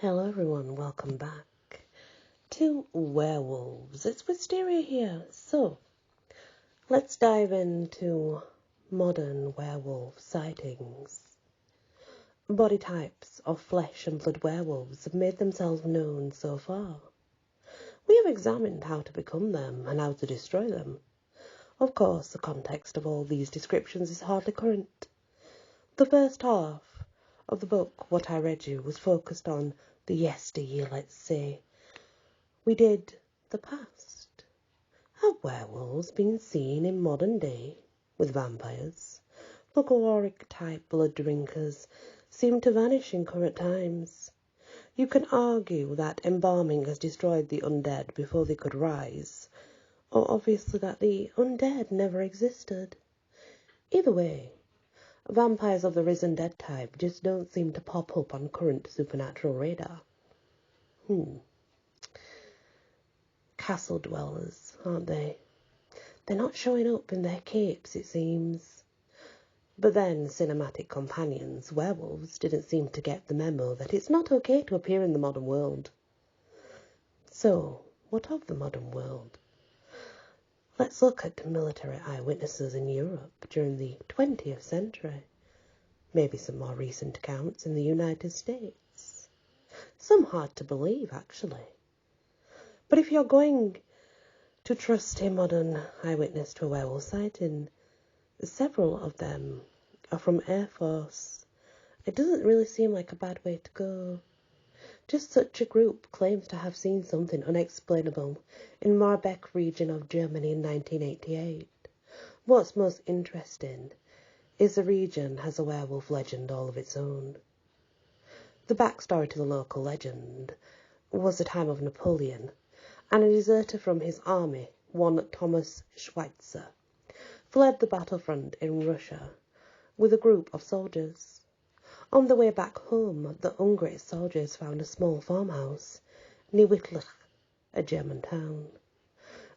Hello everyone, welcome back to Werewolves. It's Wisteria here. So, let's dive into modern werewolf sightings. Body types of flesh and blood werewolves have made themselves known so far. We have examined how to become them and how to destroy them. Of course, the context of all these descriptions is hardly current. The first half of the book, What I Read You, was focused on the yesteryear, let's say. We did the past. Have werewolves been seen in modern day with vampires? Folkloric type blood drinkers seem to vanish in current times. You can argue that embalming has destroyed the undead before they could rise, or obviously that the undead never existed. Either way, vampires of the risen dead type just don't seem to pop up on current supernatural radar. Castle dwellers, aren't they? They're not showing up in their capes, it seems. But then cinematic companions, werewolves, didn't seem to get the memo that it's not okay to appear in the modern world. So, what of the modern world? Let's look at military eyewitnesses in Europe during the 20th century. Maybe some more recent accounts in the United States. Some hard to believe, actually. But if you're going to trust a modern eyewitness to a werewolf sighting, several of them are from Air Force. It doesn't really seem like a bad way to go. Just such a group claims to have seen something unexplainable in Marbeck region of Germany in 1988. What's most interesting is the region has a werewolf legend all of its own. The backstory to the local legend was the time of Napoleon, and a deserter from his army, one Thomas Schweitzer, fled the battlefront in Russia with a group of soldiers. On the way back home, the Hungry soldiers found a small farmhouse near Wittlich, a German town,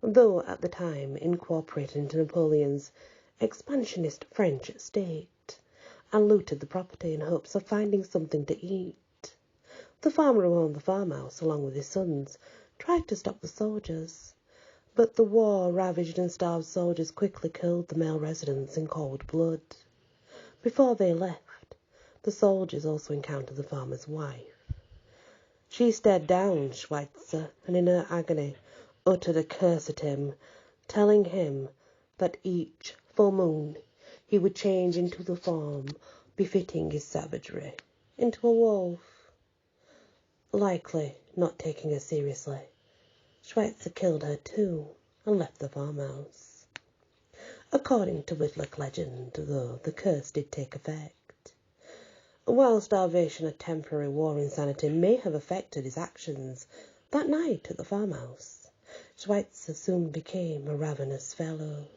though at the time incorporated into Napoleon's expansionist French state, and looted the property in hopes of finding something to eat. The farmer who owned the farmhouse, along with his sons, tried to stop the soldiers, but the war-ravaged and starved soldiers quickly killed the male residents in cold blood. Before they left, the soldiers also encountered the farmer's wife. She stared down Schweitzer and in her agony uttered a curse at him, telling him that each full moon he would change into the form befitting his savagery, into a wolf. Likely not taking her seriously, Schweitzer killed her too and left the farmhouse. According to Wittlich legend, though, the curse did take effect. While starvation and temporary war insanity may have affected his actions that night at the farmhouse, Schweitzer soon became a ravenous fellow.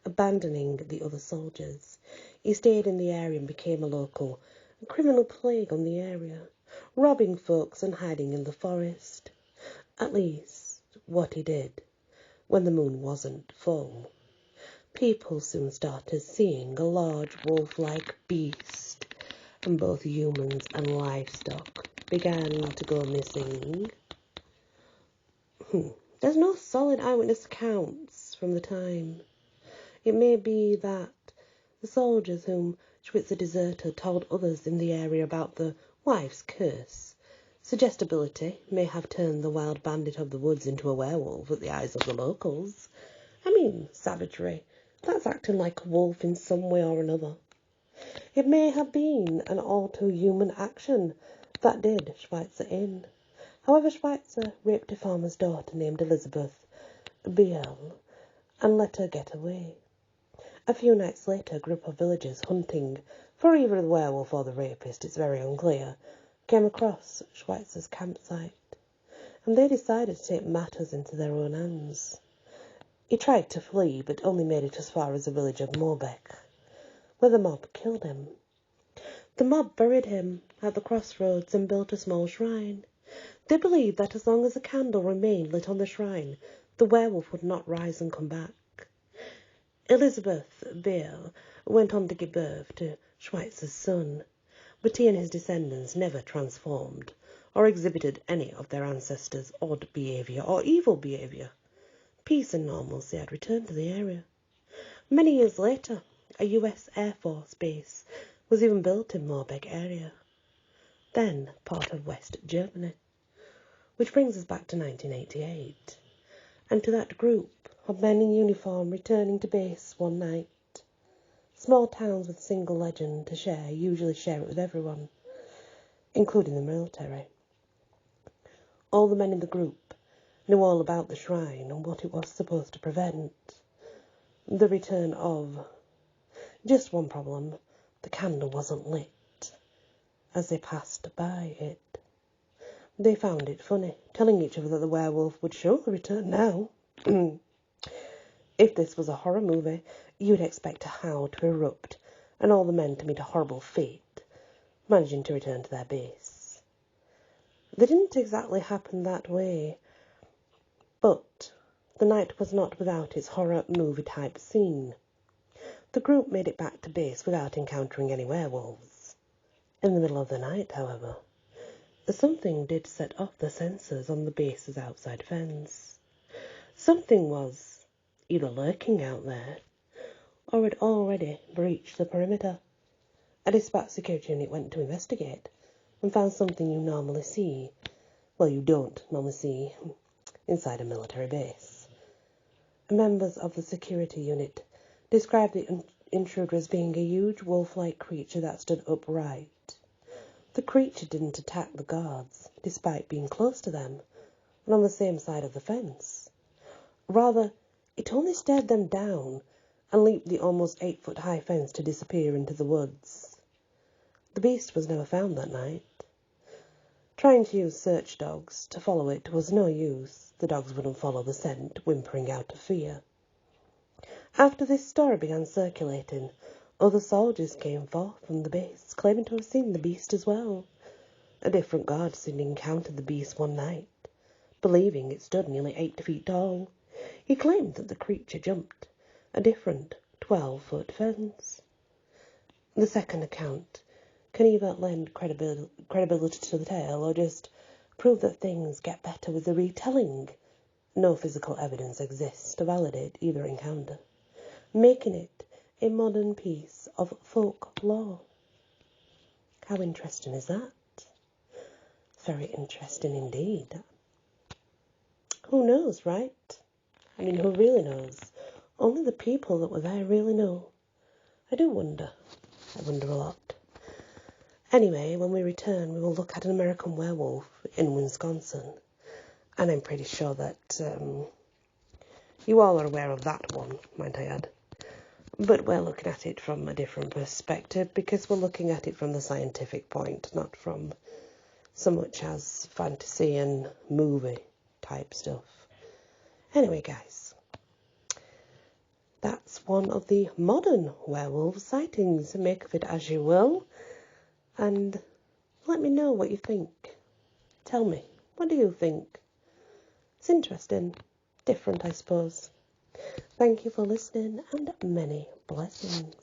Abandoning the other soldiers, he stayed in the area and became a local criminal plague on the area, robbing folks and hiding in the forest. At least, what he did when the moon wasn't full. People soon started seeing a large wolf-like beast, and both humans and livestock began to go missing. There's no solid eyewitness accounts from the time. It may be that the soldiers whom Schweitzer deserted told others in the area about the wife's curse. Suggestibility may have turned the wild bandit of the woods into a werewolf at the eyes of the locals. Savagery. That's acting like a wolf in some way or another. It may have been an all-too-human action that did Schweitzer in. However, Schweitzer raped a farmer's daughter named Elizabeth Biel and let her get away. A few nights later, a group of villagers hunting for either the werewolf or the rapist, it's very unclear, came across Schweitzer's campsite, and they decided to take matters into their own hands. He tried to flee, but only made it as far as the village of Moorbeck, where the mob killed him. The mob buried him at the crossroads and built a small shrine. They believed that as long as a candle remained lit on the shrine, the werewolf would not rise and come back. Elizabeth Biel went on to give birth to Schweitzer's son, but he and his descendants never transformed or exhibited any of their ancestors' odd behaviour or evil behaviour. Peace and normalcy had returned to the area. Many years later, a US Air Force base was even built in Moorbeek area, then part of West Germany. Which brings us back to 1988, and to that group of men in uniform returning to base one night. Small towns with a single legend to share usually share it with everyone, including the military. All the men in the group knew all about the shrine and what it was supposed to prevent. The return of... Just one problem, the candle wasn't lit as they passed by it. They found it funny, telling each other that the werewolf would surely return now. If this was a horror movie, you'd expect a howl to erupt and all the men to meet a horrible fate, managing to return to their base. They didn't exactly happen that way, but the night was not without its horror movie-type scene. The group made it back to base without encountering any werewolves. In the middle of the night, however, something did set off the sensors on the base's outside fence. Something was either lurking out there, or had already breached the perimeter. A dispatch security unit went to investigate, and found something you normally see. Well, you don't normally see inside a military base. Members of the security unit described the intruder as being a huge wolf-like creature that stood upright. The creature didn't attack the guards, despite being close to them, and on the same side of the fence. Rather, it only stared them down and leaped the almost 8-foot-high fence to disappear into the woods. The beast was never found that night. Trying to use search dogs to follow it was no use. The dogs wouldn't follow the scent, whimpering out of fear. After this story began circulating, other soldiers came forth from the base, claiming to have seen the beast as well. A different guard soon encountered the beast one night, believing it stood nearly 8 feet tall. He claimed that the creature jumped a different 12-foot fence. The second account can either lend credibility to the tale or just prove that things get better with the retelling. No physical evidence exists to validate either encounter, making it a modern piece of folklore. How interesting is that? Very interesting indeed. Who knows, right? I mean, who really knows? Only the people that were there really know. I do wonder. I wonder a lot. Anyway, when we return, we will look at an American werewolf in Wisconsin. And I'm pretty sure that you all are aware of that one, might I add. But we're looking at it from a different perspective because we're looking at it from the scientific point, not from so much as fantasy and movie type stuff. Anyway, guys, that's one of the modern werewolf sightings. Make of it as you will. And let me know what you think. Tell me, what do you think? It's interesting. Different, I suppose. Thank you for listening, and many blessings.